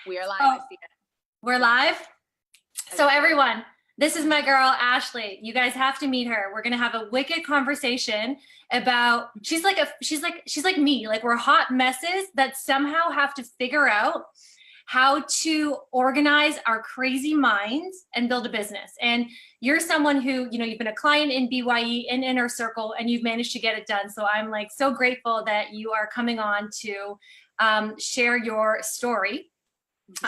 We are live. Oh, I see it. we're live. So everyone, this is my girl, Ashley. You guys have to meet her. We're going to have a wicked conversation about, she's like me. Like, we're hot messes that somehow have to figure out how to organize our crazy minds and build a business. And you're someone who, you've been a client in BYE, in Inner Circle, and you've managed to get it done. So I'm like so grateful that you are coming on to share your story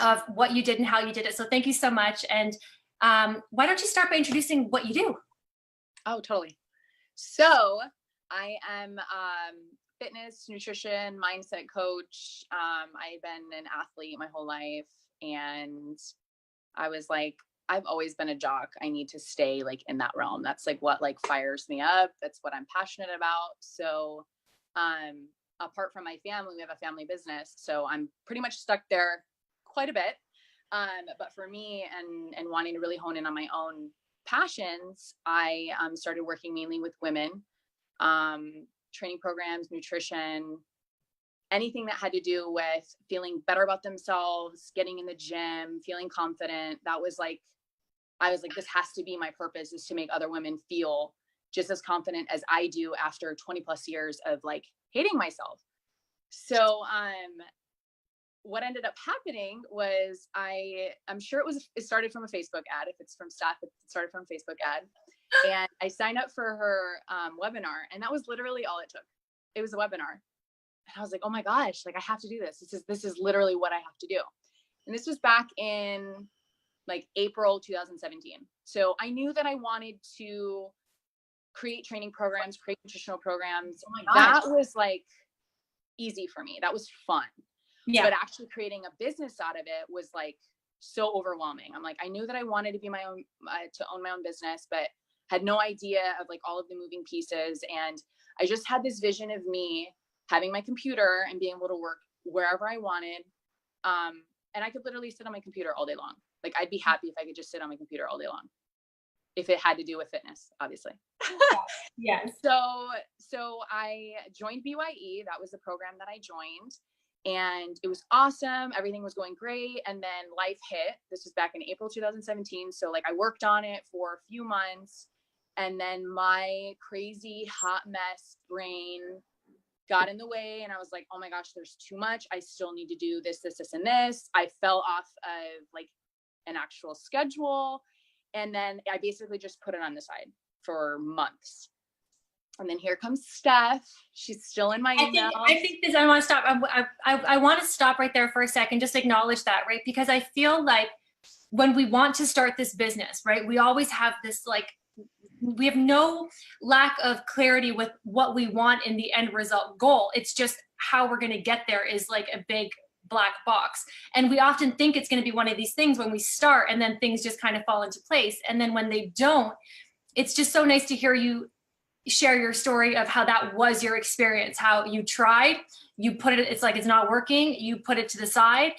of what you did and how you did it. So thank you so much. And why don't you start by introducing what you do? Oh, totally. So I am fitness, nutrition, mindset coach. I've been an athlete my whole life. And I was like, I've always been a jock. I need to stay like in that realm. That's like what like fires me up. That's what I'm passionate about. So apart from my family, we have a family business. So I'm pretty much stuck there quite a bit. But for me and wanting to really hone in on my own passions, I started working mainly with women, training programs, nutrition, anything that had to do with feeling better about themselves, getting in the gym, feeling confident. That was like, I was like, this has to be my purpose, is to make other women feel just as confident as I do after 20 plus years of like hating myself. So, what ended up happening was I'm sure it started from a Facebook ad. If it's from staff, it started from a Facebook ad. And I signed up for her webinar, and that was literally all it took. It was a webinar. And I was like, oh my gosh, like I have to do this. This is literally what I have to do. And this was back in like April 2017. So I knew that I wanted to create training programs, create nutritional programs. Oh my gosh. That was like easy for me. That was fun. Yeah. But actually creating a business out of it was like so overwhelming. I'm like, I knew that I wanted to be my own, to own my own business, but had no idea of like all of the moving pieces. And I just had this vision of me having my computer and being able to work wherever I wanted. And I could literally sit on my computer all day long. Like, I'd be happy if I could just sit on my computer all day long, if it had to do with fitness, obviously. Yes. So I joined BYE. That was the program that I joined. And it was awesome. Everything was going great. And then life hit. This was back in April 2017. So like I worked on it for a few months. And then my crazy hot mess brain got in the way. And I was like, oh my gosh, there's too much. I still need to do this, this, this, and this. I fell off of like an actual schedule. And then I basically just put it on the side for months. And then here comes Steph. She's still in my email. I want to stop. I want to stop right there for a second, just acknowledge that, right? Because I feel like when we want to start this business, right, we always have this, like, we have no lack of clarity with what we want in the end result goal. It's just how we're going to get there is like a big black box. And we often think it's going to be one of these things when we start, and then things just kind of fall into place. And then when they don't, it's just so nice to hear you share your story of how that was your experience, how you tried, you put it, it's like, it's not working, you put it to the side,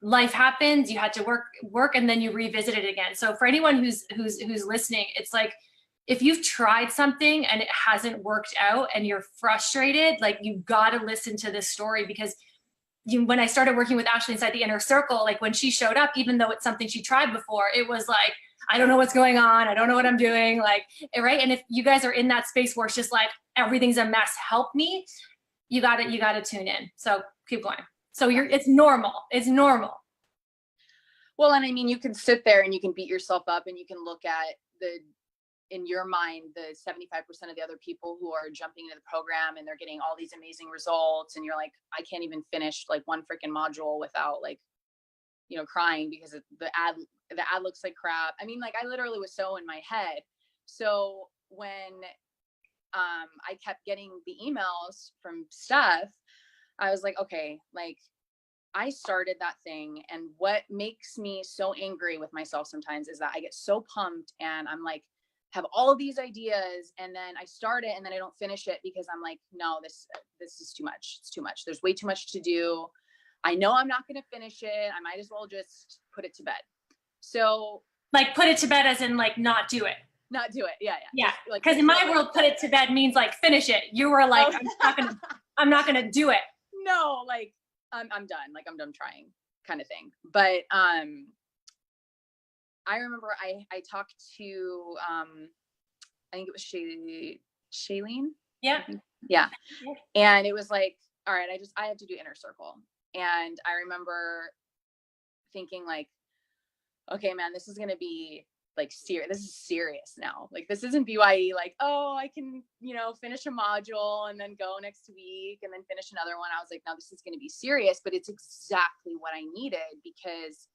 life happens, you had to work, and then you revisit it again. So for anyone who's listening, it's like, if you've tried something and it hasn't worked out and you're frustrated, like, you got to listen to this story. Because when I started working with Ashley inside the Inner Circle, like when she showed up, even though it's something she tried before, it was like, I don't know what's going on. I don't know what I'm doing. Like, right. And if you guys are in that space where it's just like, everything's a mess, help me, you got to tune in. So keep going. So it's normal. It's normal. Well, and I mean, you can sit there and you can beat yourself up, and you can look at in your mind, the 75% of the other people who are jumping into the program and they're getting all these amazing results. And you're like, I can't even finish like one freaking module without like, crying because the ad looks like crap. I mean, like, I literally was so in my head. So when I kept getting the emails from Steph, I was like, okay, like, I started that thing. And what makes me so angry with myself sometimes is that I get so pumped and I'm like, have all of these ideas, and then I start it and then I don't finish it because I'm like, no, this is too much. It's too much. There's way too much to do. I know I'm not going to finish it. I might as well just put it to bed. So like, put it to bed as in like not do it. Not do it. Yeah. Yeah. Because in my world, put it to bed means like finish it. You were like, I'm not gonna do it. No, like I'm done. Like, I'm done trying. kind of thing. But I remember I talked to I think it was Shailene. Yeah. Yeah. And it was like, all right, I have to do Inner Circle. And I remember thinking like, okay, man, this is going to be like serious. This is serious now. Like, this isn't BYE. Like, oh, I can, finish a module and then go next week and then finish another one. I was like, no, this is going to be serious, but it's exactly what I needed, because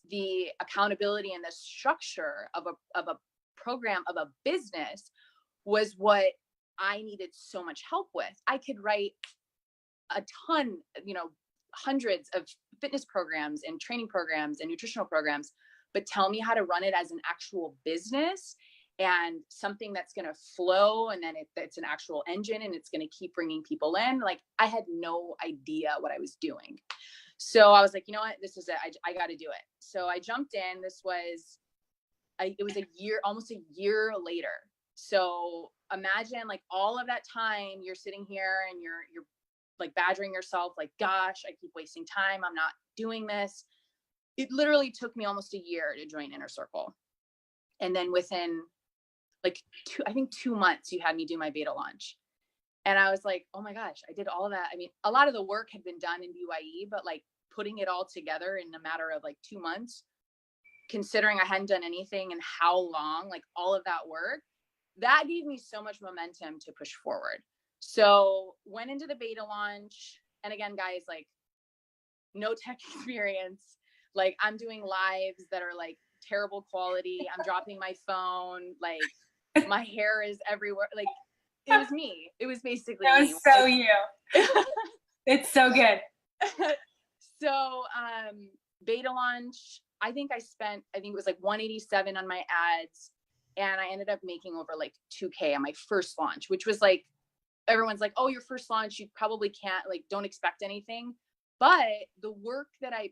the accountability and the structure of a program, of a business, was what I needed so much help with. I could write a ton, hundreds of fitness programs and training programs and nutritional programs, but tell me how to run it as an actual business and something that's going to flow, and then it's an actual engine and it's going to keep bringing people in. Like, I had no idea what I was doing. So I was like, you know what, this is it. I got to do it. So I jumped in. This was, it was almost a year later. So imagine like all of that time you're sitting here and you're like badgering yourself, like, gosh, I keep wasting time. I'm not doing this. It literally took me almost a year to join Inner Circle. And then within like 2 months, you had me do my beta launch. And I was like, oh my gosh, I did all of that. I mean, a lot of the work had been done in BYE, but like putting it all together in a matter of like 2 months, considering I hadn't done anything in how long, like all of that work, that gave me so much momentum to push forward. So went into the beta launch. And again, guys, like, no tech experience. Like, I'm doing lives that are like terrible quality. I'm dropping my phone. Like, my hair is everywhere. Like, it was me. It was basically that was me. so you. It's so good. So beta launch, I think it was like 187 on my ads. And I ended up making over like 2K on my first launch, which was like, everyone's like, oh, your first launch, you probably can't, like, don't expect anything. But the work that I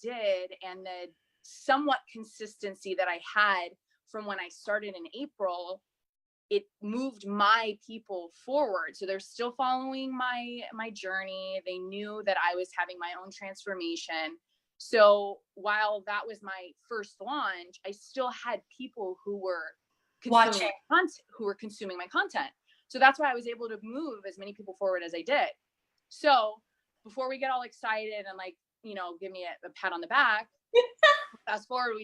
did and the somewhat consistency that I had from when I started in April, it moved my people forward. So they're still following my journey. They knew that I was having my own transformation. So while that was my first launch, I still had people who were consuming my content. So that's why I was able to move as many people forward as I did. So before we get all excited and like, give me a pat on the back, fast forward,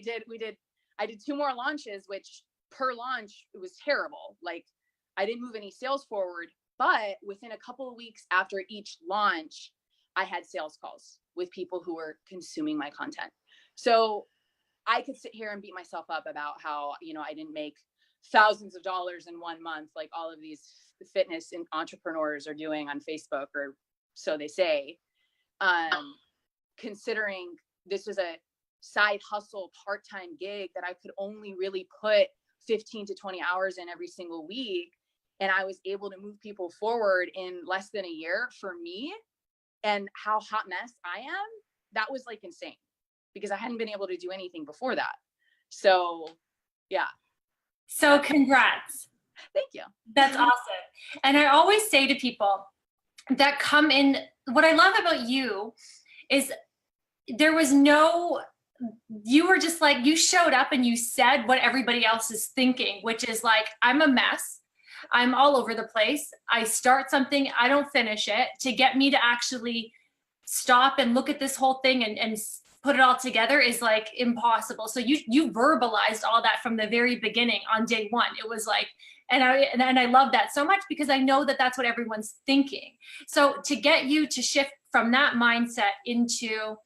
I did 2 more launches, which per launch, it was terrible. Like, I didn't move any sales forward, but within a couple of weeks after each launch, I had sales calls with people who were consuming my content. So I could sit here and beat myself up about how, I didn't make thousands of dollars in 1 month, like all of these fitness and entrepreneurs are doing on Facebook, or so they say. Considering this was a side hustle, part-time gig that I could only really put 15 to 20 hours in every single week. And I was able to move people forward in less than a year for me, and how hot mess I am. That was like insane, because I hadn't been able to do anything before that. So yeah. So congrats. Thank you. That's awesome. And I always say to people that come in, what I love about you is you were just like, you showed up and you said what everybody else is thinking, which is like, I'm a mess. I'm all over the place. I start something, I don't finish it. To get me to actually stop and look at this whole thing and put it all together is like impossible. So you verbalized all that from the very beginning on day one. It was like, and I love that so much, because I know that that's what everyone's thinking. So to get you to shift from that mindset into,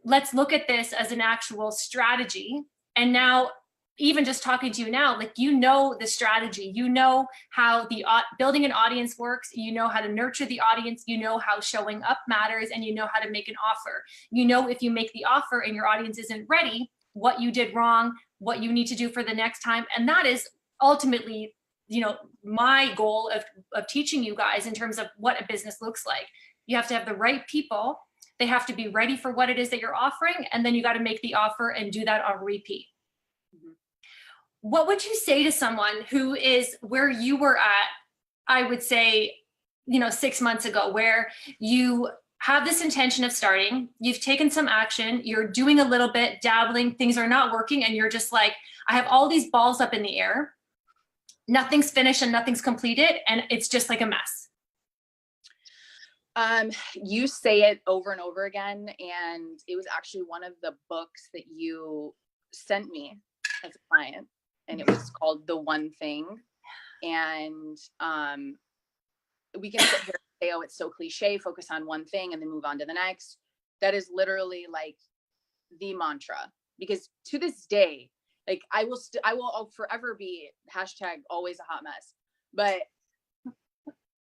let's look at this as an actual strategy. And now, even just talking to you now, like, the strategy, how the building an audience works, how to nurture the audience, how showing up matters, and how to make an offer. If you make the offer and your audience isn't ready, what you did wrong, what you need to do for the next time. And that is ultimately, my goal of teaching you guys in terms of what a business looks like. You have to have the right people. They have to be ready for what it is that you're offering. And then you got to make the offer and do that on repeat. Mm-hmm. What would you say to someone who is where you were at, I would say, 6 months ago, where you have this intention of starting, you've taken some action, you're doing a little bit, dabbling, things are not working, and you're just like, I have all these balls up in the air, nothing's finished and nothing's completed, and it's just like a mess. You say it over and over again, and it was actually one of the books that you sent me as a client, and it was called The One Thing. And we can sit here and say, oh, it's so cliche, focus on one thing and then move on to the next. That is literally like the mantra, because to this day, like I'll forever be hashtag always a hot mess, but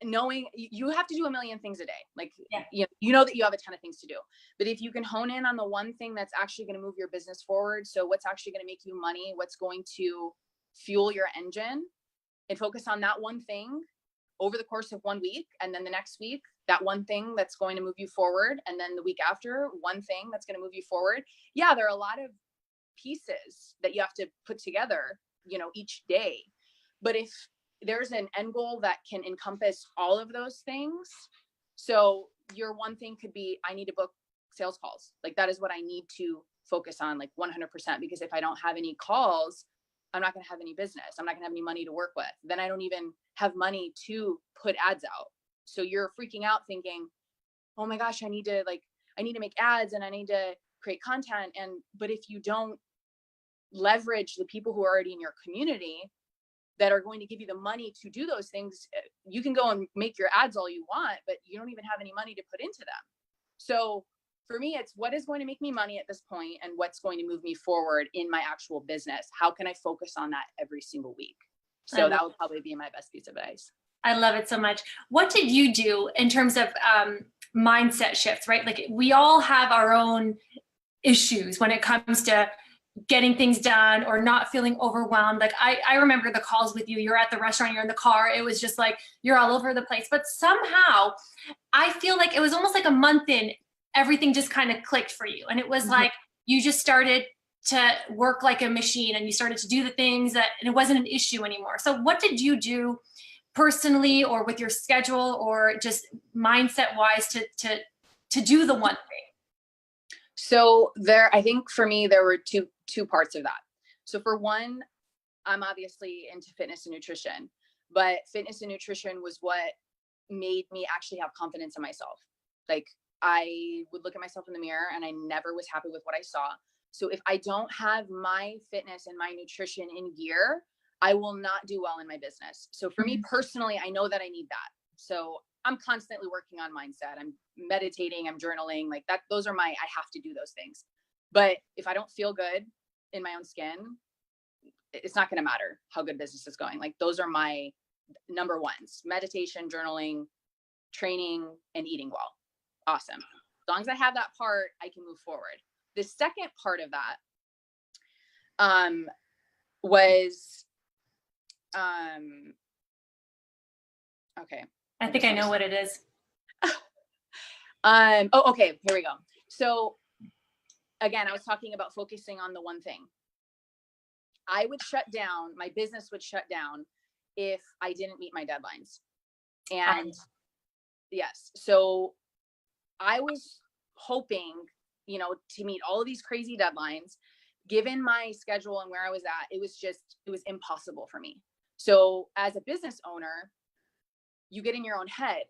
knowing you have to do a million things a day. Like, yeah. you know that you have a ton of things to do, but if you can hone in on the one thing that's actually going to move your business forward. So what's actually going to make you money, what's going to fuel your engine, and focus on that one thing over the course of 1 week. And then the next week, that one thing that's going to move you forward. And then the week after, one thing that's going to move you forward. Yeah, there are a lot of pieces that you have to put together, each day. But if there's an end goal that can encompass all of those things. So your one thing could be, I need to book sales calls. Like that is what I need to focus on, like 100%, because if I don't have any calls, I'm not going to have any business. I'm not going to have any money to work with. Then I don't even have money to put ads out. So you're freaking out thinking, oh my gosh, I need to make ads and I need to create content. But if you don't leverage the people who are already in your community that are going to give you the money to do those things, you can go and make your ads all you want, but you don't even have any money to put into them. So for me, it's what is going to make me money at this point and what's going to move me forward in my actual business. How can I focus on that every single week? So that would probably be my best piece of advice. I love it so much. What did you do in terms of mindset shifts, right? Like we all have our own issues when it comes to getting things done or not feeling overwhelmed. Like I remember the calls with you, you're at the restaurant, you're in the car. It was just like, you're all over the place. But somehow I feel like it was almost like a month in, everything just kind of clicked for you. And it was like, you just started to work like a machine and you started to do the things and it wasn't an issue anymore. So what did you do personally or with your schedule or just mindset wise to do the one thing? So I think for me, there were two parts of that. So for one, I'm obviously into fitness and nutrition, but fitness and nutrition was what made me actually have confidence in myself. Like I would look at myself in the mirror and I never was happy with what I saw. So if I don't have my fitness and my nutrition in gear, I will not do well in my business. So for me personally, I know that I need that. So I'm constantly working on mindset. I'm meditating, I'm journaling, like that. Those are I have to do those things. But if I don't feel good in my own skin, it's not going to matter how good business is going. Like those are my number ones: meditation, journaling, training, and eating well. Awesome. As long as I have that part, I can move forward. The second part of that was okay. I think I know what it is. Okay, here we go. So again, I was talking about focusing on the one thing. I would shut down, my business would shut down if I didn't meet my deadlines. And yes, so I was hoping, to meet all of these crazy deadlines. Given my schedule and where I was at, it was impossible for me. So as a business owner, you get in your own head.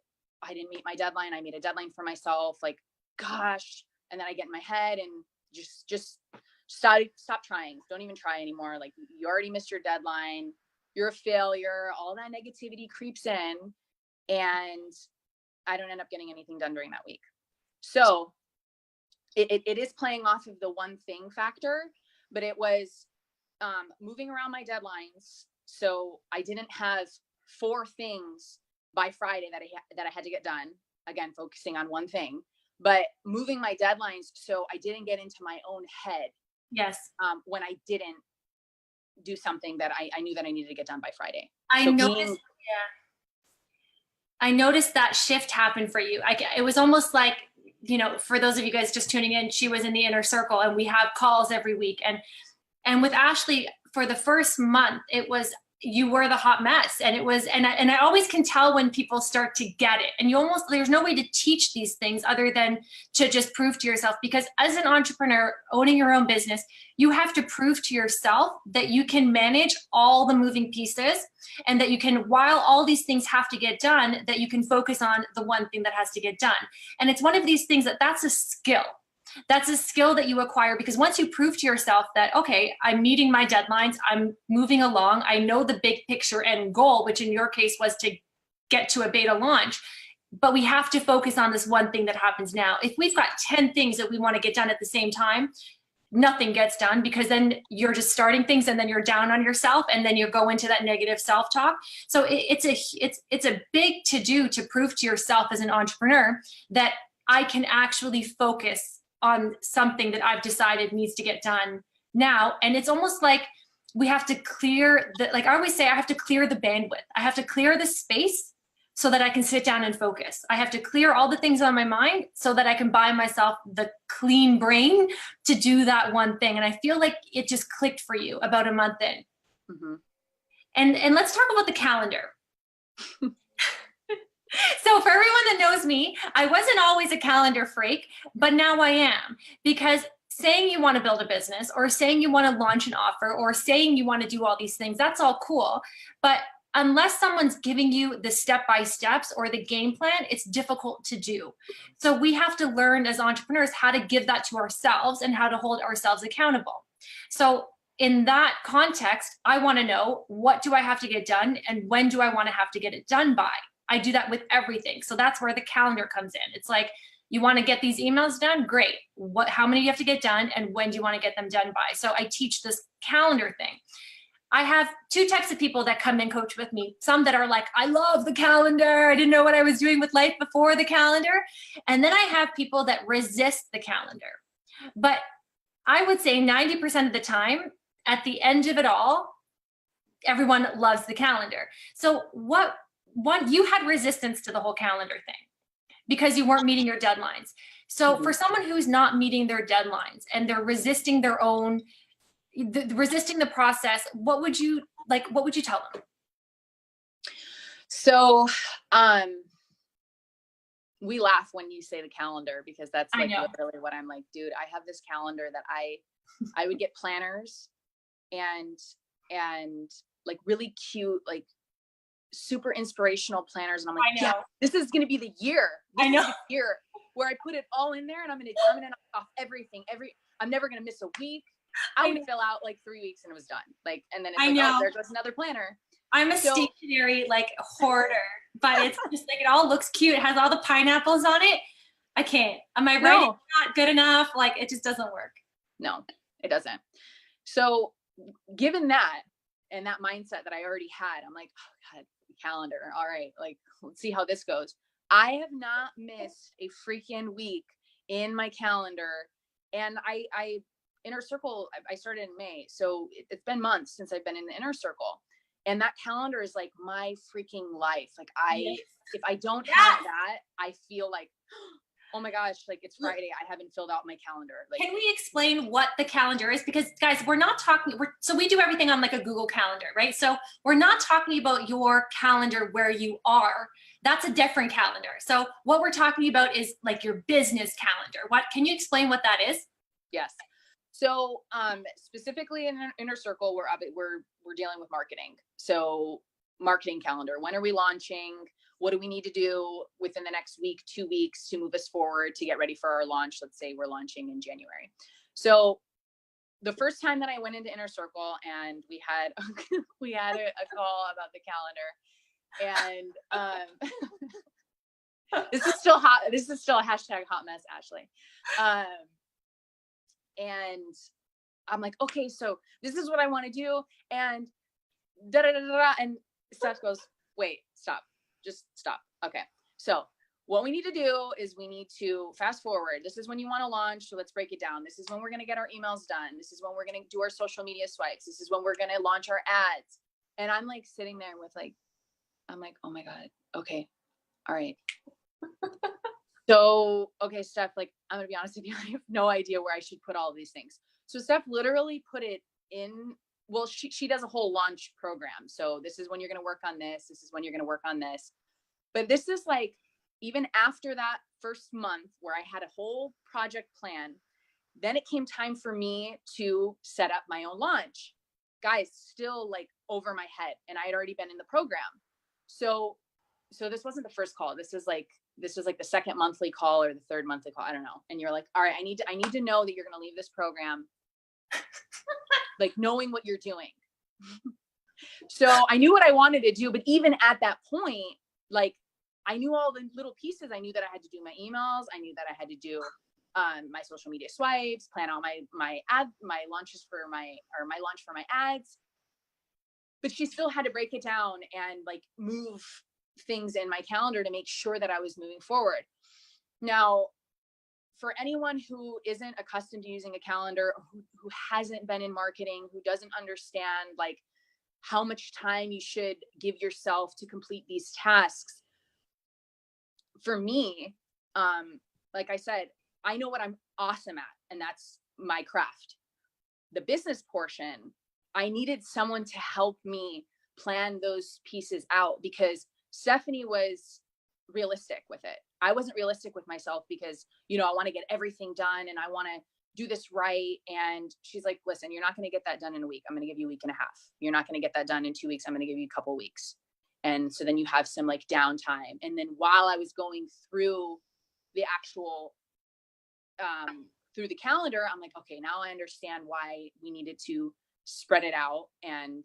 I didn't meet my deadline. I made a deadline for myself. Like, gosh. And then I get in my head and just stop trying. Don't even try anymore. Like you already missed your deadline. You're a failure. All that negativity creeps in and I don't end up getting anything done during that week. So it is playing off of the one thing factor, but it was moving around my deadlines. So I didn't have 4 things by Friday that I had to get done. Again, focusing on one thing, but moving my deadlines so I didn't get into my own head. Yes. When I didn't do something that I knew that I needed to get done by Friday. I noticed that shift happen for you. It was almost like, for those of you guys just tuning in, she was in the inner circle and we have calls every week. And with Ashley for the first month, it was, you were the hot mess. And it was, and I always can tell when people start to get it, and there's no way to teach these things other than to just prove to yourself, because as an entrepreneur owning your own business, you have to prove to yourself that you can manage all the moving pieces, and that you can, while all these things have to get done, that you can focus on the one thing that has to get done. And it's one of these things that's a skill. That's a skill that you acquire, because once you prove to yourself that, okay, I'm meeting my deadlines, I'm moving along, I know the big picture end goal, which in your case was to get to a beta launch, but we have to focus on this one thing that happens now. If we've got 10 things that we want to get done at the same time, nothing gets done, because then you're just starting things and then you're down on yourself, and then you go into that negative self-talk. So it's a big to-do to prove to yourself as an entrepreneur that I can actually focus on something that I've decided needs to get done now. And it's almost like we have to clear like I always say, I have to clear the bandwidth. I have to clear the space so that I can sit down and focus. I have to clear all the things on my mind so that I can buy myself the clean brain to do that one thing. And I feel like it just clicked for you about a month in. Mm-hmm. And let's talk about the calendar. So for everyone that knows me, I wasn't always a calendar freak, but now I am, because saying you want to build a business, or saying you want to launch an offer, or saying you want to do all these things, that's all cool. But unless someone's giving you the step-by-steps or the game plan, it's difficult to do. So we have to learn as entrepreneurs how to give that to ourselves and how to hold ourselves accountable. So in that context, I want to know, what do I have to get done, and when do I want to have to get it done by? I do that with everything. So that's where the calendar comes in. It's like, you want to get these emails done? Great. How many do you have to get done, and when do you want to get them done by? So I teach this calendar thing. I have two types of people that come and coach with me. Some that are like, I love the calendar. I didn't know what I was doing with life before the calendar. And then I have people that resist the calendar. But I would say 90% of the time, at the end of it all, everyone loves the calendar. So you had resistance to the whole calendar thing because you weren't meeting your deadlines. So for someone who's not meeting their deadlines and they're resisting resisting the process, what would you tell them? So, we laugh when you say the calendar, because that's like literally what I'm like, dude, I have this calendar that I would get planners and like really cute, like super inspirational planners. And I'm like, yeah, this is going to be the year. This is the year where I put it all in there, and I'm going to knock off everything. I'm never going to miss a week. I would fill out like 3 weeks and it was done. Like, and then it's like, oh, there goes another planner. I'm a stationary like hoarder, but it's just like, it all looks cute. It has all the pineapples on it. I can't. Am I right? It's not good enough. Like, it just doesn't work. No, it doesn't. So given that, and that mindset that I already had, I'm like, oh God, calendar. All right. Like, let's see how this goes. I have not missed a freaking week in my calendar. And I Inner Circle, I started in May. So it's been months since I've been in the Inner Circle. And that calendar is like my freaking life. Like if I don't have that, I feel like, oh my gosh, like it's Friday. I haven't filled out my calendar. Like, can we explain what the calendar is? Because guys, we're not talking, so we do everything on like a Google Calendar, right? So we're not talking about your calendar where you are. That's a different calendar. So what we're talking about is like your business calendar. Can you explain what that is? Yes. So specifically in Inner Circle, we're dealing with marketing. So marketing calendar. When are we launching? What do we need to do within the next week, 2 weeks to move us forward to get ready for our launch? Let's say we're launching in January. So the first time that I went into Inner Circle and we had a call about the calendar, and this is still hot. This is still a hashtag hot mess, Ashley. And I'm like, okay, so this is what I want to do. And and Steph goes, wait, stop. Just stop. Okay. So what we need to do is we need to fast forward. This is when you want to launch. So let's break it down. This is when we're going to get our emails done. This is when we're going to do our social media swipes. This is when we're going to launch our ads. And I'm like sitting there with like, I'm like, oh my God. Okay. All right. So, okay, Steph, like, I'm going to be honest with you. I have no idea where I should put all of these things. So Steph literally put it in well, she does a whole launch program. So this is when you're going to work on this. This is when you're going to work on this. But this is like, even after that first month where I had a whole project plan, then it came time for me to set up my own launch. Guys, still like over my head. And I had already been in the program. So this wasn't the first call. This was like the second monthly call or the third monthly call. I don't know. And you're like, all right, I need to know that you're going to leave this program, like knowing what you're doing. So I knew what I wanted to do, but even at that point, like I knew all the little pieces. I knew that I had to do my emails. I knew that I had to do my social media swipes, plan out my launches for my launch for my ads. But she still had to break it down and like move things in my calendar to make sure that I was moving forward. Now, for anyone who isn't accustomed to using a calendar, who hasn't been in marketing, who doesn't understand like how much time you should give yourself to complete these tasks, for me, like I said, I know what I'm awesome at, and that's my craft. The business portion, I needed someone to help me plan those pieces out, because Stephanie was realistic with it. I wasn't realistic with myself because, you know, I want to get everything done and I want to do this right. And she's like, listen, you're not going to get that done in a week. I'm going to give you a week and a half. You're not going to get that done in 2 weeks. I'm going to give you a couple weeks. And so then you have some like downtime. And then while I was going through the actual, through the calendar, I'm like, okay, now I understand why we needed to spread it out and,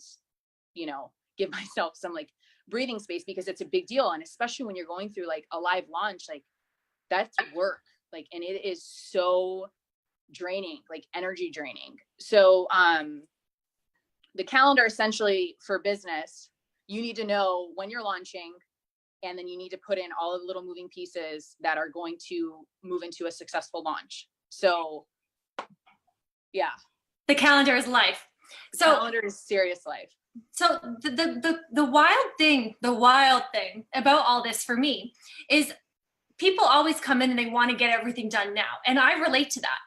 you know, give myself some like breathing space, because it's a big deal. And especially when you're going through like a live launch, like that's work, like, and it is so draining, like energy draining. So, the calendar essentially for business, you need to know when you're launching, and then you need to put in all of the little moving pieces that are going to move into a successful launch. So yeah. The calendar is life. The calendar is serious life. So the wild thing about all this for me is people always come in and they want to get everything done now. And I relate to that.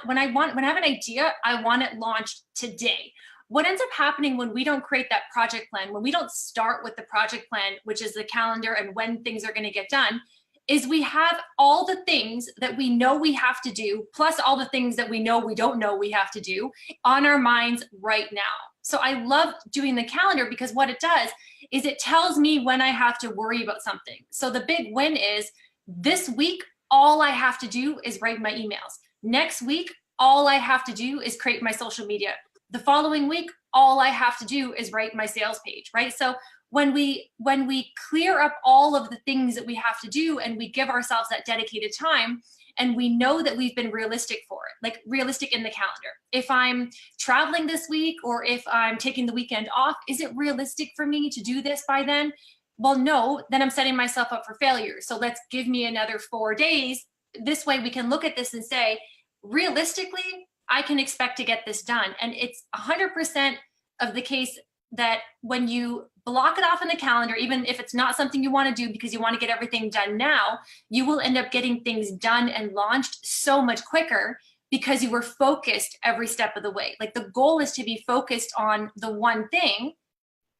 When I have an idea, I want it launched today. What ends up happening when we don't create that project plan, when we don't start with the project plan, which is the calendar and when things are going to get done, is we have all the things that we know we have to do, plus all the things that we know we don't know we have to do on our minds right now. So I love doing the calendar because what it does is it tells me when I have to worry about something. So the big win is this week, all I have to do is write my emails. Next week, all I have to do is create my social media. The following week, all I have to do is write my sales page, right? So when we clear up all of the things that we have to do and we give ourselves that dedicated time, and we know that we've been realistic for it, like realistic in the calendar. If I'm traveling this week or if I'm taking the weekend off, is it realistic for me to do this by then? Well, no, then I'm setting myself up for failure. So let's give me another 4 days. This way we can look at this and say, realistically, I can expect to get this done. And it's 100% of the case that when you block it off in the calendar, even if it's not something you want to do because you want to get everything done now, you will end up getting things done and launched so much quicker because you were focused every step of the way. Like the goal is to be focused on the one thing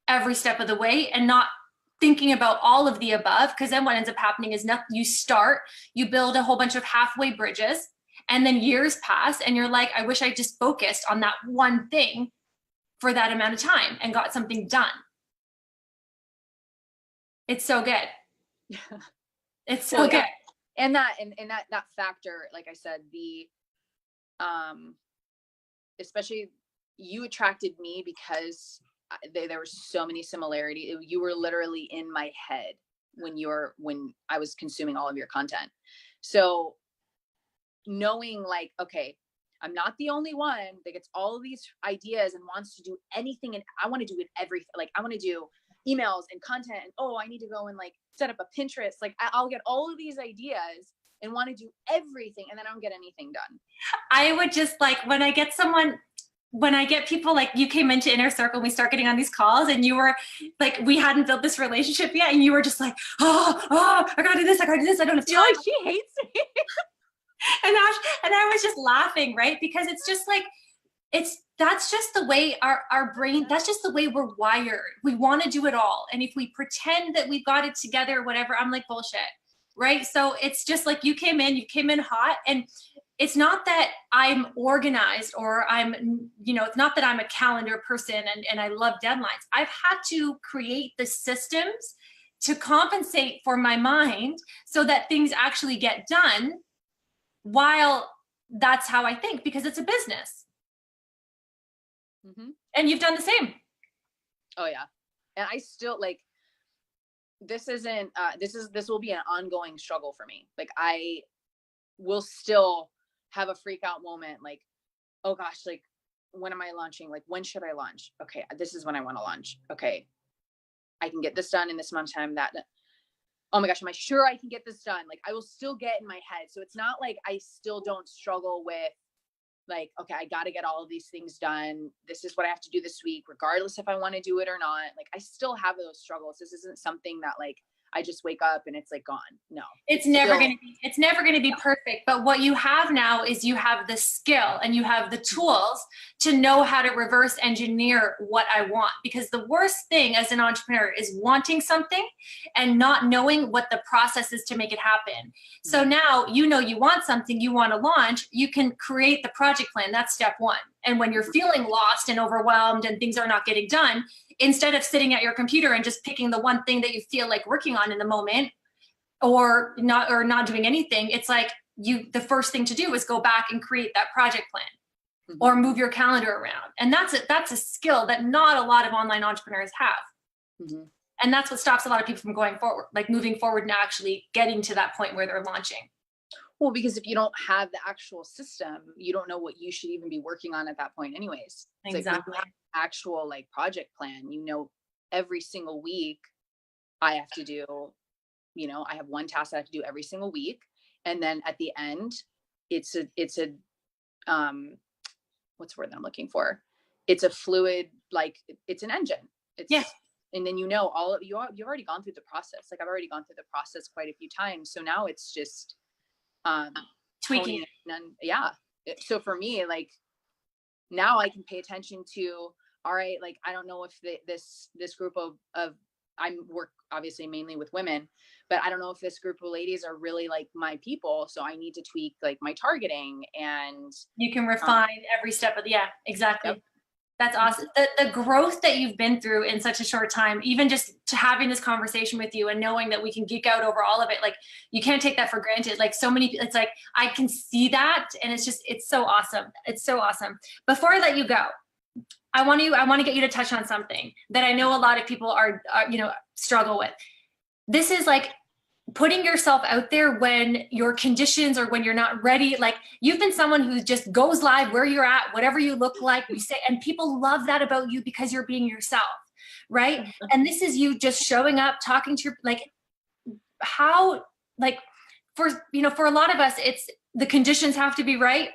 every step of the way and not thinking about all of the above, because then what ends up happening is you build a whole bunch of halfway bridges, and then years pass and you're like, I wish I just focused on that one thing for that amount of time and got something done. It's so good. It's so good. And that factor, like I said, especially you attracted me because there were so many similarities. You were literally in my head when I was consuming all of your content. So knowing like, okay, I'm not the only one that gets all of these ideas and wants to do anything. And I want to do it everything. Like I want to do emails and content. And, I need to go and like set up a Pinterest. Like I'll get all of these ideas and want to do everything. And then I don't get anything done. I would just like, when I get people like you came into Inner Circle, we start getting on these calls and you were like, we hadn't built this relationship yet. And you were just like, I gotta do this. I don't have time. You're like, she hates me. And I was just laughing, right? Because it's just like, That's just the way our brain, that's just the way we're wired. We want to do it all. And if we pretend that we've got it together, whatever, I'm like, bullshit. Right. So it's just like you came in hot. And it's not that I'm organized or it's not that I'm a calendar person and I love deadlines. I've had to create the systems to compensate for my mind so that things actually get done while that's how I think, because it's a business. Mm-hmm. And you've done the same. Oh yeah. And I still like, this will be an ongoing struggle for me. Like I will still have a freak out moment. Like, oh gosh, like when am I launching? Like, when should I launch? Okay. This is when I want to launch. Okay. I can get this done in this amount of time. Oh my gosh, am I sure I can get this done? Like I will still get in my head. So it's not like I still don't struggle with like, okay, I got to get all of these things done. This is what I have to do this week, regardless if I want to do it or not. Like I still have those struggles. This isn't something that like I just wake up and it's like gone. No, it's never going to be perfect. But what you have now is you have the skill and you have the tools to know how to reverse engineer what I want. Because the worst thing as an entrepreneur is wanting something and not knowing what the process is to make it happen. So now, you want something, you want to launch, you can create the project plan. That's step one. And when you're feeling lost and overwhelmed and things are not getting done, instead of sitting at your computer and just picking the one thing that you feel like working on in the moment or not doing anything, it's like the first thing to do is go back and create that project plan or move your calendar around. And that's a skill that not a lot of online entrepreneurs have. And that's what stops a lot of people from going forward, like moving forward and actually getting to that point where they're launching. Well, because if you don't have the actual system, you don't know what you should even be working on at that point anyways. Exactly. Like when you have an actual like project plan, every single week I have to do, I have one task I have to do every single week. And then at the end, it's a what's the word that I'm looking for? It's a fluid, like it's an engine. And then you've already gone through the process. Like I've already gone through the process quite a few times. So now it's just tweaking. So for me, like now I can pay attention to, all right, like I don't know if this group of I work obviously mainly with women, but I don't know if this group of ladies are really like my people. So I need to tweak like my targeting, and you can refine every step of exactly. Yep. That's awesome. The growth that you've been through in such a short time, even just to having this conversation with you and knowing that we can geek out over all of it, like you can't take that for granted. Like so many, it's like, I can see that. And it's so awesome. It's so awesome. Before I let you go, I want to get you to touch on something that I know a lot of people are struggle with. This is like putting yourself out there when your conditions or when you're not ready. Like you've been someone who just goes live where you're at, whatever you look like, you say, and people love that about you because you're being yourself. Right. And this is you just showing up, talking to your, like how, like for a lot of us, it's the conditions have to be right.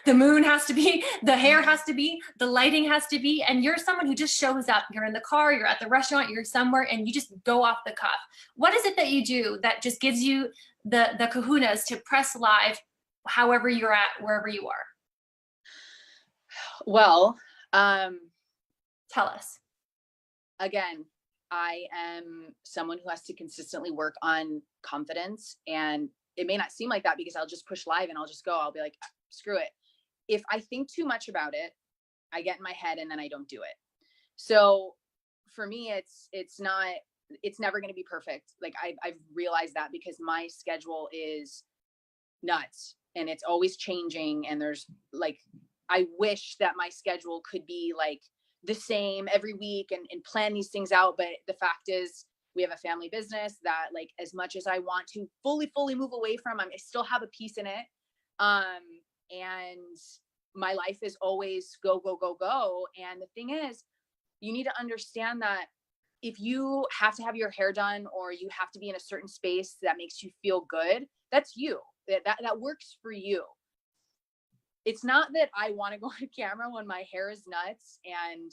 The moon has to be, the hair has to be, the lighting has to be, and you're someone who just shows up. You're in the car, you're at the restaurant, you're somewhere, and you just go off the cuff. What is it that you do that just gives you the kahunas to press live however you're at, wherever you are? Well, tell us. Again, I am someone who has to consistently work on confidence, and it may not seem like that because I'll just push live and I'll just go. I'll be like, screw it. If I think too much about it, I get in my head and then I don't do it. So for me, it's never going to be perfect. Like I've realized that because my schedule is nuts and it's always changing. And there's like, I wish that my schedule could be like the same every week and plan these things out. But the fact is we have a family business that like, as much as I want to fully move away from, I still have a piece in it. And my life is always go. And the thing is, you need to understand that if you have to have your hair done or you have to be in a certain space that makes you feel good, that's you. That works for you. It's not that I want to go on camera when my hair is nuts and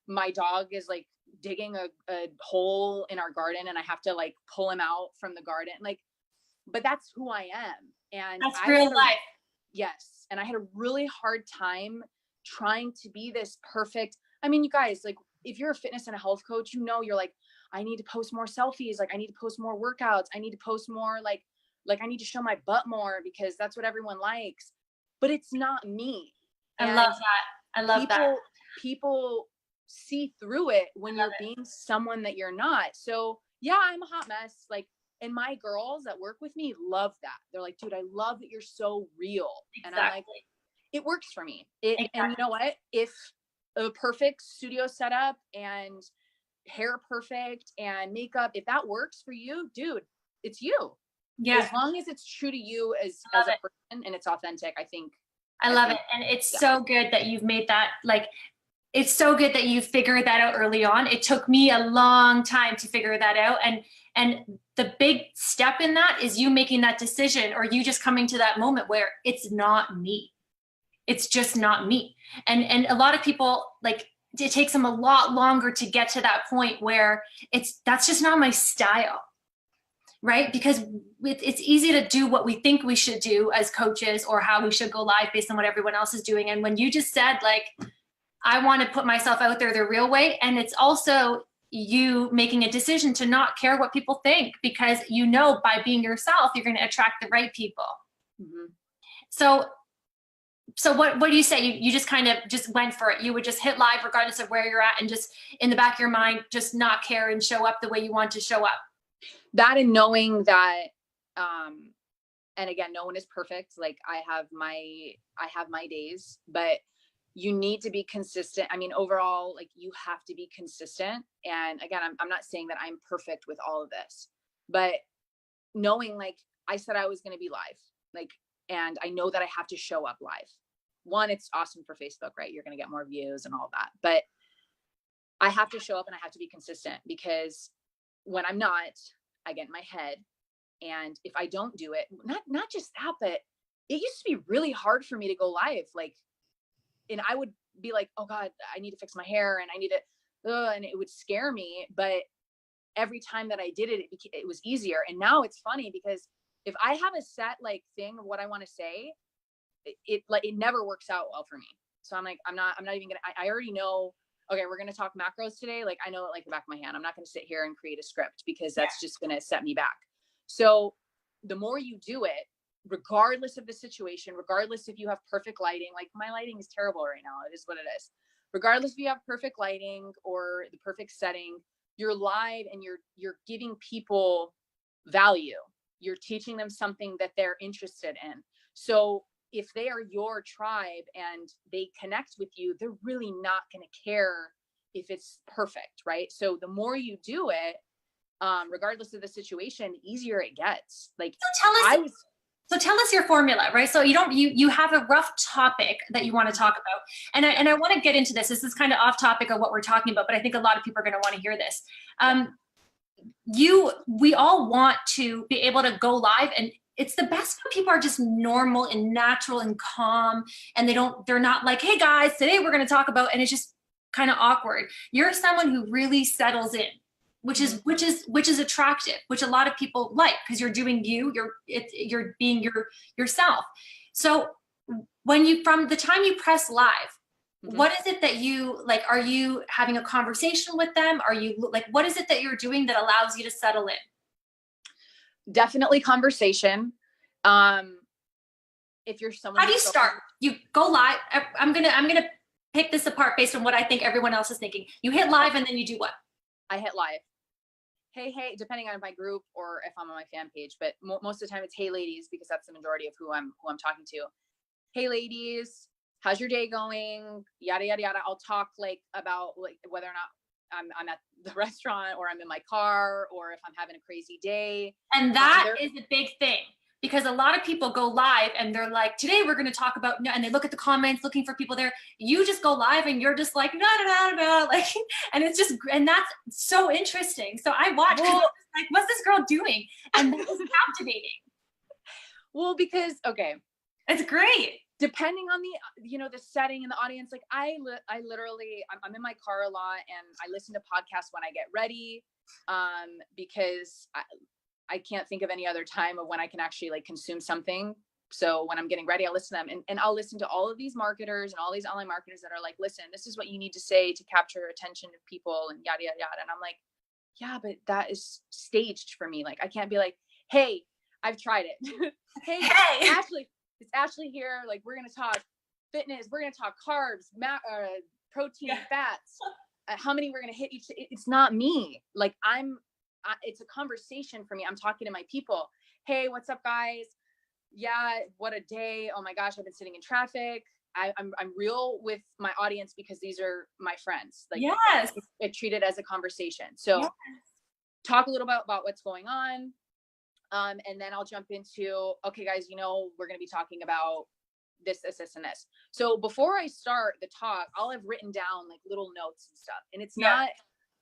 my dog is like digging a hole in our garden and I have to like pull him out from the garden. Like, but that's who I am. And that's real life. Yes. And I had a really hard time trying to be this perfect. I mean, you guys, like, if you're a fitness and a health coach, you know, you're like, I need to post more selfies. Like, I need to post more workouts. I need to post more, like I need to show my butt more because that's what everyone likes. But it's not me. I love that. I love that. People see through it when you're being someone that you're not. So yeah, I'm a hot mess. Like, and my girls that work with me love that. They're like, dude, I love that you're so real. Exactly. And I'm like, it works for me. Exactly. And you know what? If a perfect studio setup and hair perfect and makeup, if that works for you, dude, it's you. Yeah. As long as it's true to you as a person and it's authentic, I think. I love it. And it's so good that you've made that, like, it's so good that you figured that out early on. It took me a long time to figure that out. And the big step in that is you making that decision, or you just coming to that moment where it's not me. It's just not me. And a lot of people, like, it takes them a lot longer to get to that point where that's just not my style. Right? Because it's easy to do what we think we should do as coaches, or how we should go live based on what everyone else is doing. And when you just said, like, I want to put myself out there the real way, and it's also you making a decision to not care what people think, because you know by being yourself, you're going to attract the right people. Mm-hmm. So what do you say? You just kind of just went for it. You would just hit live regardless of where you're at, and just in the back of your mind, just not care and show up the way you want to show up. That, and knowing that, and again, no one is perfect. Like, I have my days, but you need to be consistent. I mean, overall, like, you have to be consistent. And again, I'm not saying that I'm perfect with all of this, but knowing, like, I said I was going to be live, like, and I know that I have to show up live. One, it's awesome for Facebook, right? You're going to get more views and all that, but I have to show up and I have to be consistent, because when I'm not, I get in my head. And if I don't do it, not just that, but it used to be really hard for me to go live. Like, and I would be like, oh God, I need to fix my hair and I need to, and it would scare me. But every time that I did it, it was easier. And now it's funny, because if I have a set, like, thing of what I want to say, it never works out well for me. So I'm like, I'm not even gonna, I already know, okay, we're going to talk macros today. Like, I know it like the back of my hand. I'm not going to sit here and create a script, because that's just going to set me back. So the more you do it, regardless of the situation, regardless if you have perfect lighting, like my lighting is terrible right now. It is what it is. Regardless if you have perfect lighting or the perfect setting, you're live and you're giving people value. You're teaching them something that they're interested in. So if they are your tribe and they connect with you, they're really not going to care if it's perfect, right? So the more you do it, regardless of the situation, the easier it gets. Like, so tell us your formula, right? So you have a rough topic that you want to talk about. And I want to get into this. This is kind of off topic of what we're talking about, but I think a lot of people are going to want to hear this. We all want to be able to go live, and it's the best when people are just normal and natural and calm, and they're not like, hey guys, today we're going to talk about, and it's just kind of awkward. You're someone who really settles in, which is attractive, which a lot of people like, because you're doing you're being yourself. So from the time you press live, what is it that you like? Are you having a conversation with them? Are you like, what is it that you're doing that allows you to settle in? Definitely conversation. If you're someone, how do you start? You go live. I'm gonna pick this apart based on what I think everyone else is thinking. You hit live, and then you do what? I hit live. Hey, depending on my group or if I'm on my fan page, but most of the time it's hey ladies, because that's the majority of who I'm talking to. Hey ladies, how's your day going? Yada yada yada. I'll talk like about like whether or not I'm at the restaurant, or I'm in my car, or if I'm having a crazy day. And that is a big thing, because a lot of people go live and they're like, today we're going to talk about, and they look at the comments looking for people there. You just go live and you're just like, no, like, and it's just, and that's so interesting. So I watch, like, what's this girl doing? And that is captivating. Well, because, okay. It's great. Depending on the setting and the audience, like I literally, I'm in my car a lot, and I listen to podcasts when I get ready, because I can't think of any other time of when I can actually like consume something So when I'm getting ready, I listen to them, and I'll listen to all of these marketers and all these online marketers that are like, listen, this is what you need to say to capture attention of people and yada, yada, yada. And I'm like, yeah, but that is staged for me. Like, I can't be like, hey, I've tried it. Hey, it's Ashley here. Like, we're going to talk fitness. We're going to talk carbs, protein, fats, how many we're going to hit each. It's not me. Like, it's a conversation for me. I'm talking to my people. Hey, what's up, guys? Yeah, what a day. Oh my gosh, I've been sitting in traffic. I'm real with my audience because these are my friends. Like, yes, I treat it as a conversation. So talk a little bit about what's going on. And then I'll jump into, okay, guys, we're going to be talking about this, and this. So before I start the talk, I'll have written down like little notes and stuff. And it's not,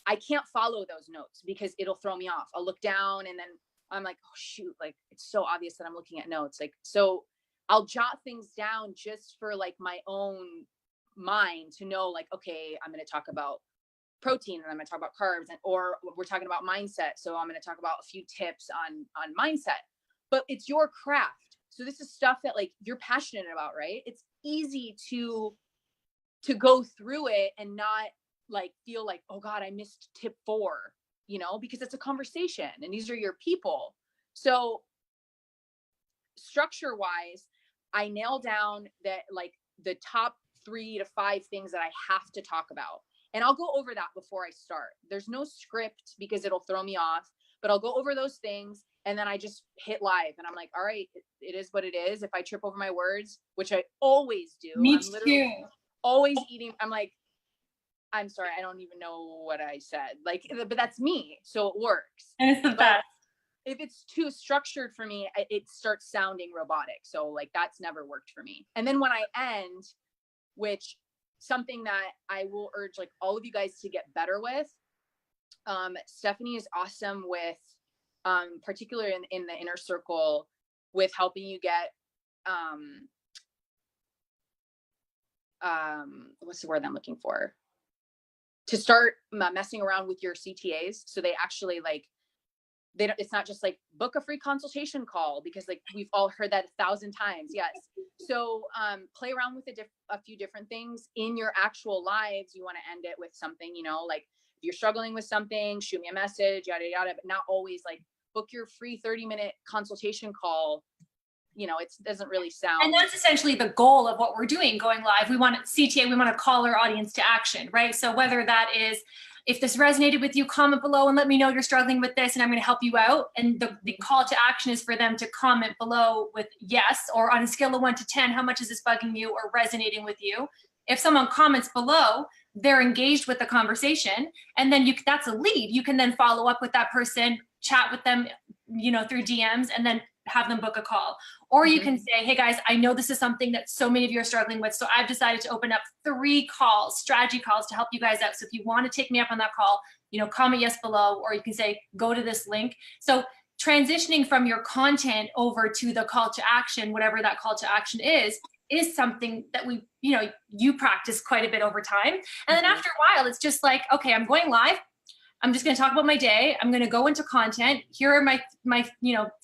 I can't follow those notes because it'll throw me off. I'll look down and then I'm like, oh shoot, like it's so obvious that I'm looking at notes. Like, so I'll jot things down just for like my own mind to know, like, okay, I'm going to talk about protein and I'm going to talk about carbs, or we're talking about mindset. So I'm going to talk about a few tips on mindset, but it's your craft. So this is stuff that like you're passionate about, right? It's easy to go through it and not like feel like, oh God, I missed tip 4. Because it's a conversation and these are your people. So structure wise, I nail down that like the top 3 to 5 things that I have to talk about. And I'll go over that before I start. There's no script because it'll throw me off, but I'll go over those things and then I just hit live and I'm like, all right, it is what it is. If I trip over my words, which I always do, me I'm literally too. Always eating. I'm like, I'm sorry, I don't even know what I said. Like, but that's me. So it works. And it's the best. If it's too structured for me, it starts sounding robotic. So like, that's never worked for me. And then when I end, which something that I will urge like all of you guys to get better with, Stephanie is awesome with, particularly in the inner circle, with helping you get, what's the word I'm looking for? To start messing around with your CTAs. So they actually like, it's not just like book a free consultation call, because like we've all heard that 1,000 times. Yes. So play around with a few different things in your actual lives. You want to end it with something, like if you're struggling with something, shoot me a message, yada, yada, but not always like book your free 30-minute consultation call. It doesn't really sound. And that's essentially the goal of what we're doing going live. We want CTA, we want to call our audience to action, right? So whether that is, if this resonated with you, comment below and let me know you're struggling with this and I'm going to help you out. And the call to action is for them to comment below with yes, or on a scale of 1 to 10, how much is this bugging you or resonating with you? If someone comments below, they're engaged with the conversation, and then that's a lead. You can then follow up with that person, chat with them, through DMs, and then have them book a call. Or you can say, hey guys, I know this is something that so many of you are struggling with. So I've decided to open up 3 calls, strategy calls, to help you guys out. So if you want to take me up on that call, comment yes below, or you can say, go to this link. So transitioning from your content over to the call to action, whatever that call to action is something that you practice quite a bit over time. And then after a while, it's just like, okay, I'm going live. I'm just going to talk about my day. I'm going to go into content. Here are my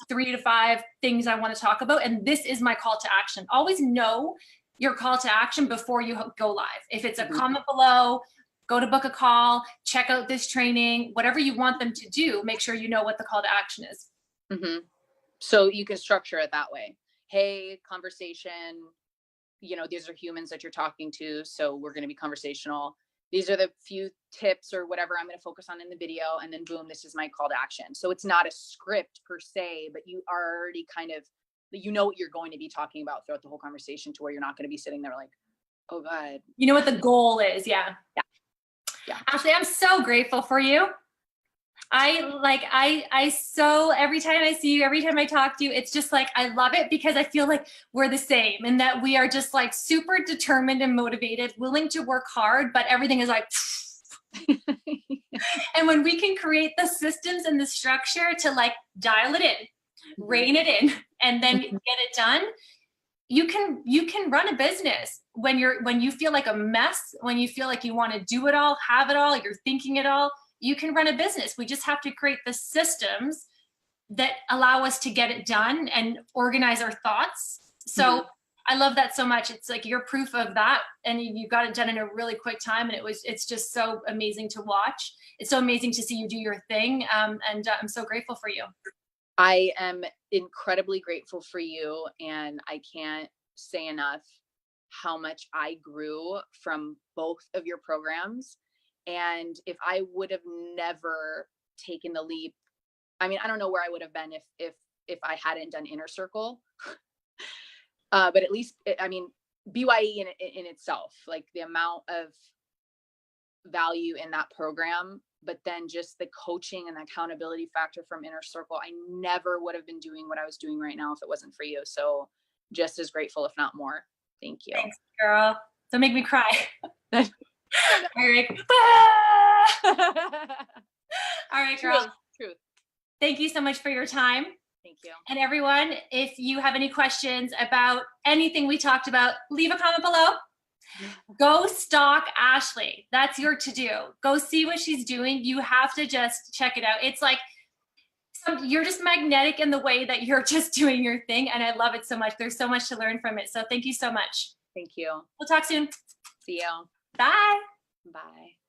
3 to 5 things I want to talk about. And this is my call to action. Always know your call to action before you go live. If it's a comment below, go to book a call, check out this training, whatever you want them to do, make sure you know what the call to action is. So you can structure it that way. Hey, conversation, these are humans that you're talking to. So we're going to be conversational. These are the few tips or whatever I'm going to focus on in the video. And then boom, this is my call to action. So it's not a script per se, but you are already kind of, what you're going to be talking about throughout the whole conversation, to where you're not going to be sitting there like, oh God. You know what the goal is. Yeah. Ashley, I'm so grateful for you. So every time I see you, every time I talk to you, it's just like, I love it, because I feel like we're the same, and that we are just like super determined and motivated, willing to work hard, but everything is like, and when we can create the systems and the structure to like dial it in, rein it in, and then get it done, you can run a business when you feel like a mess, when you feel like you want to do it all, have it all, you're thinking it all. You can run a business. We just have to create the systems that allow us to get it done and organize our thoughts So I love that so much. It's like you're proof of that, and you got it done in a really quick time. And it's just so amazing to watch. It's so amazing to see you do your thing. And I'm so grateful for you. I am incredibly grateful for you, and I can't say enough how much I grew from both of your programs. And if I would have never taken the leap, I mean, I don't know where I would have been if I hadn't done Inner Circle. But at least, I mean, BYE in itself, like the amount of value in that program, but then just the coaching and the accountability factor from Inner Circle, I never would have been doing what I was doing right now if it wasn't for you. So just as grateful, if not more. Thank you. Thanks, girl. Don't make me cry. All right. All right, girl. Truth. Thank you so much for your time. Thank you. And everyone, if you have any questions about anything we talked about, leave a comment below. Go stalk Ashley. That's your to-do. Go see what she's doing. You have to just check it out. It's like you're just magnetic in the way that you're just doing your thing. And I love it so much. There's so much to learn from it. So thank you so much. Thank you. We'll talk soon. See you. Bye. Bye.